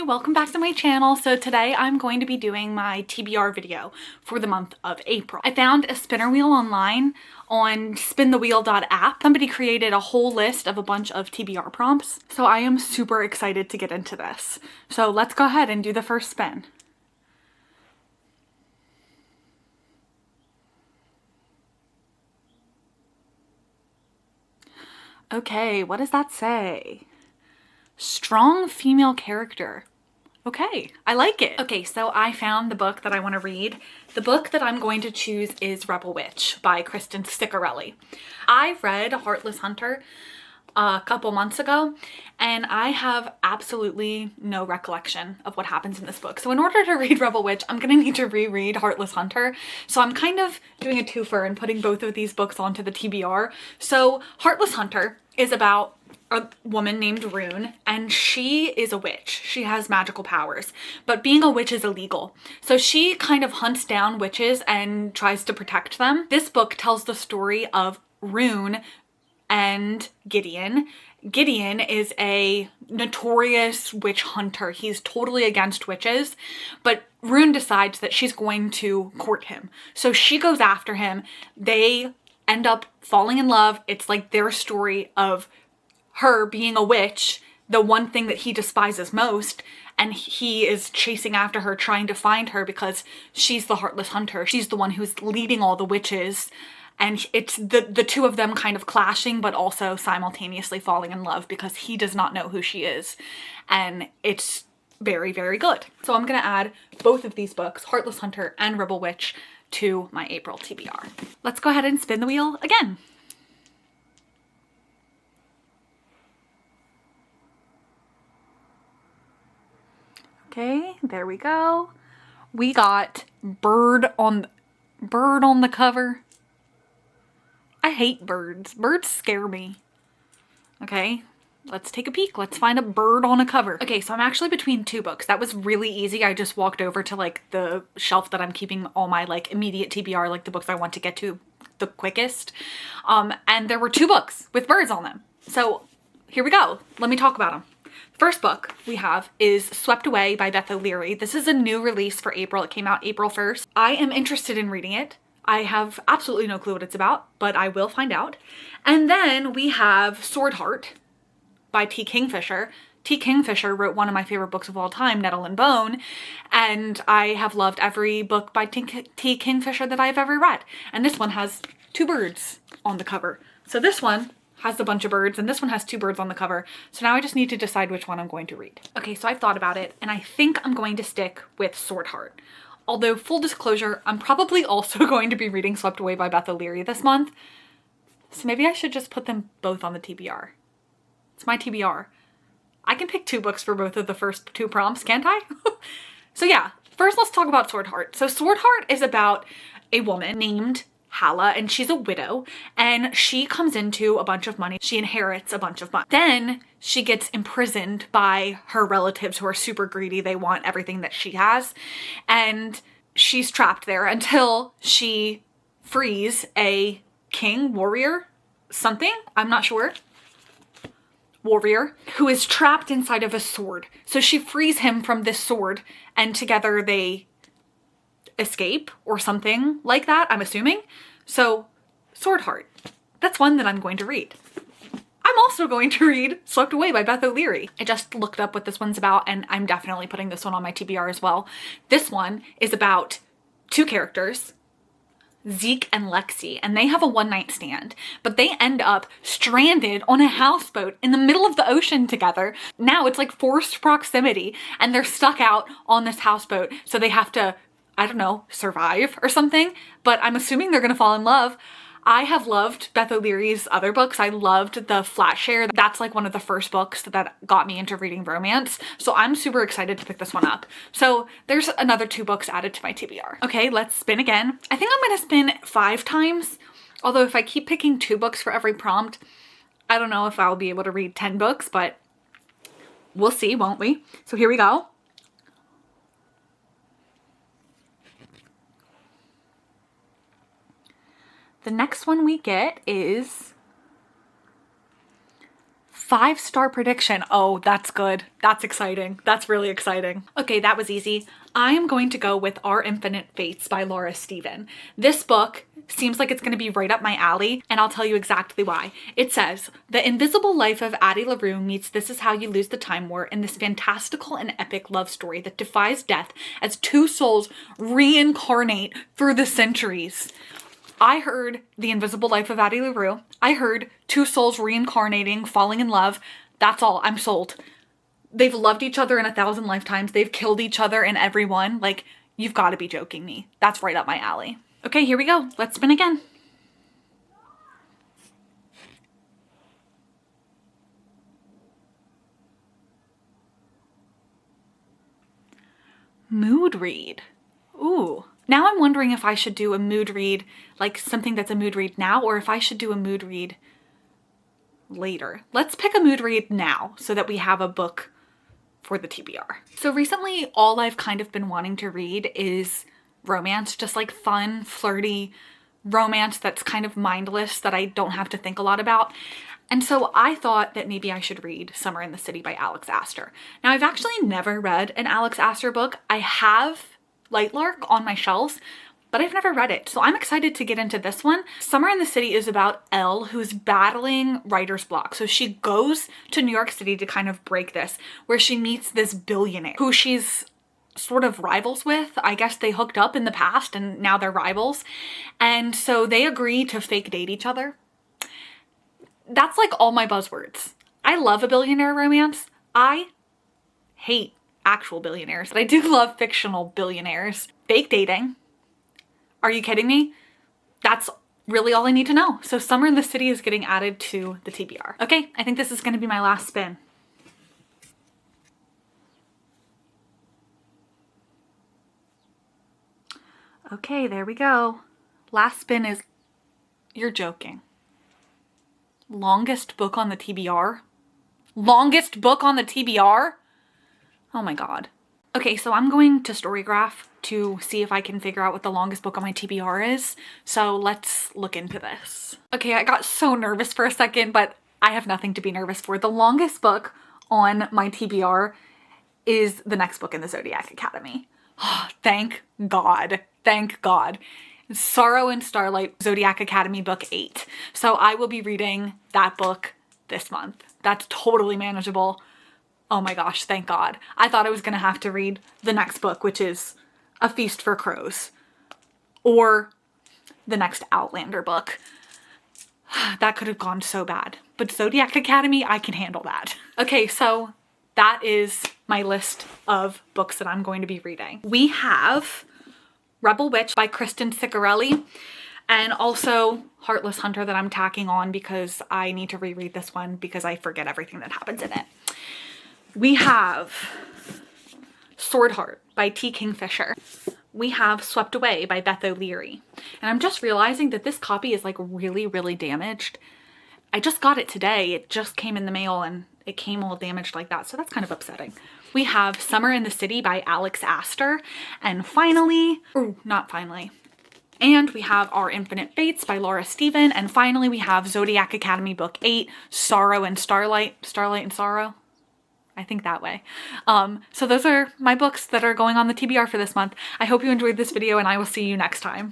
welcome back to my channel. So today I'm going to be doing my TBR video for the month of April. I found a spinner wheel online on spinthewheel.app. Somebody created a whole list of a bunch of TBR prompts. So I am super excited to get into this. So let's go ahead and do the first spin. Okay, what does that say? Strong female character. Okay, I like it. Okay, so I found the book that I want to read. The book that I'm going to choose is Rebel Witch by Kristen Ciccarelli. I read Heartless Hunter a couple months ago, and I have absolutely no recollection of what happens in this book. So in order to read Rebel Witch, I'm gonna need to reread Heartless Hunter. So I'm kind of doing a twofer and putting both of these books onto the TBR. So Heartless Hunter is about a woman named Rune, and she is a witch. She has magical powers, but being a witch is illegal. So she kind of hunts down witches and tries to protect them. This book tells the story of Rune and Gideon. Gideon is a notorious witch hunter. He's totally against witches, but Rune decides that she's going to court him. So she goes after him. They end up falling in love. It's like their story of her being a witch, the one thing that he despises most, and he is chasing after her, trying to find her because she's the Heartless Hunter. She's the one who's leading all the witches, and it's the two of them kind of clashing, but also simultaneously falling in love because he does not know who she is, and it's very, very good. So I'm gonna add both of these books, Heartless Hunter and Rebel Witch, to my April TBR. Let's go ahead and spin the wheel again. Okay, there we go. We got bird on the cover. I hate birds. Birds scare me. Okay, let's take a peek. Let's find a bird on a cover. Okay, so I'm actually between two books. That was really easy. I just walked over to like the shelf that I'm keeping all my like immediate TBR, like the books I want to get to the quickest. And there were two books with birds on them. So here we go. Let me talk about them. First book we have is Swept Away by Beth. This is a new release for April. It came out April 1st. I am interested in reading it. I have absolutely no clue what it's about, but I will find out. And then we have Swordheart by Kingfisher. Kingfisher wrote one of my favorite books of all time, Nettle and Bone, and I have loved every book by Kingfisher that I've ever read. And this one has two birds on the cover. So this one has a bunch of birds, and this one has two birds on the cover. So now I just need to decide which one I'm going to read. Okay, so I've thought about it, and I think I'm going to stick with Swordheart. Although, full disclosure, I'm probably also going to be reading Swept Away by Beth this month. So maybe I should just put them both on the TBR. It's my TBR. I can pick two books for both of the first two prompts, can't I? So yeah, first let's talk about Swordheart. So Swordheart is about a woman named Hala, and she's a widow, and she comes into a bunch of money. She inherits a bunch of money. Then she gets imprisoned by her relatives who are super greedy. They want everything that she has, and she's trapped there until she frees a king, warrior, something, I'm not sure, warrior, who is trapped inside of a sword. So she frees him from this sword, and together they escape or something like that, I'm assuming. So Swordheart, that's one that I'm going to read. I'm also going to read Swept Away by Beth. I just looked up what this one's about, and I'm definitely putting this one on my TBR as well. This one is about two characters, Zeke and Lexi, and they have a one-night stand, but they end up stranded on a houseboat in the middle of the ocean together. Now it's like forced proximity, and they're stuck out on this houseboat, so they have to, I don't know, survive or something, but I'm assuming they're gonna fall in love. I have loved Beth O'Leary's other books. I loved the Flat Share. That's like one of the first books that got me into reading romance. So I'm super excited to pick this one up. So there's another two books added to my TBR. Okay, let's spin again. I think I'm gonna spin 5 times. Although if I keep picking 2 books for every prompt, I don't know if I'll be able to read 10 books, but we'll see, won't we? So here we go. The next one we get is 5-star prediction. Oh, that's good. That's exciting. That's really exciting. Okay, that was easy. I am going to go with Our Infinite Fates by Laura Steven. This book seems like it's going to be right up my alley, and I'll tell you exactly why. It says, the invisible life of Addie LaRue meets This Is How You Lose the Time War in this fantastical and epic love story that defies death as two souls reincarnate through the centuries. I heard The Invisible Life of Addie LaRue. I heard two souls reincarnating, falling in love. That's all. I'm sold. They've loved each other in 1,000 lifetimes. They've killed each other in every one. Like, you've got to be joking me. That's right up my alley. Okay, here we go. Let's spin again. Mood read. Ooh. Now I'm wondering if I should do a mood read, like something that's a mood read now, or if I should do a mood read later. Let's pick a mood read now so that we have a book for the TBR. So recently, all I've kind of been wanting to read is romance, just like fun, flirty romance that's kind of mindless that I don't have to think a lot about. And so I thought that maybe I should read Summer in the City by Alex Aster. Now, I've actually never read an Alex Aster book. I have Lightlark on my shelves, but I've never read it. So I'm excited to get into this one. Summer in the City is about Elle, who's battling writer's block. So she goes to New York City to kind of break this, where she meets this billionaire who she's sort of rivals with. I guess they hooked up in the past and now they're rivals. And so they agree to fake date each other. That's like all my buzzwords. I love a billionaire romance. I hate actual billionaires, but I do love fictional billionaires. Fake dating. Are you kidding me? That's really all I need to know. So Summer in the City is getting added to the TBR. Okay, I think this is going to be my last spin. Okay, there we go. Last spin is, you're joking. Longest book on the TBR? Longest book on the TBR? Oh my god. Okay, so I'm going to Storygraph to see if I can figure out what the longest book on my TBR is. So let's look into this. Okay, I got so nervous for a second, but I have nothing to be nervous for. The longest book on my TBR is the next book in the Zodiac Academy. Oh, thank God. Thank God. Sorrow and Starlight, Zodiac Academy book 8. So I will be reading that book this month. That's totally manageable. Oh my gosh, thank God. I thought I was gonna have to read the next book, which is A Feast for Crows, or the next Outlander book. That could have gone so bad. But Zodiac Academy, I can handle that. Okay, so that is my list of books that I'm going to be reading. We have Rebel Witch by Kristen Ciccarelli, and also Heartless Hunter that I'm tacking on because I need to reread this one because I forget everything that happens in it. We have Swordheart by T. Kingfisher. We have Swept Away by Beth O'Leary. And I'm just realizing that this copy is like really, really damaged. I just got it today. It just came in the mail and it came all damaged like that. So that's kind of upsetting. We have Summer in the City by Alex Aster. And finally, not finally. And we have Our Infinite Fates by Laura Steven. And finally, we have Zodiac Academy Book 8, Sorrow and Starlight. Starlight and Sorrow. I think that way. So those are my books that are going on the TBR for this month. I hope you enjoyed this video and I will see you next time.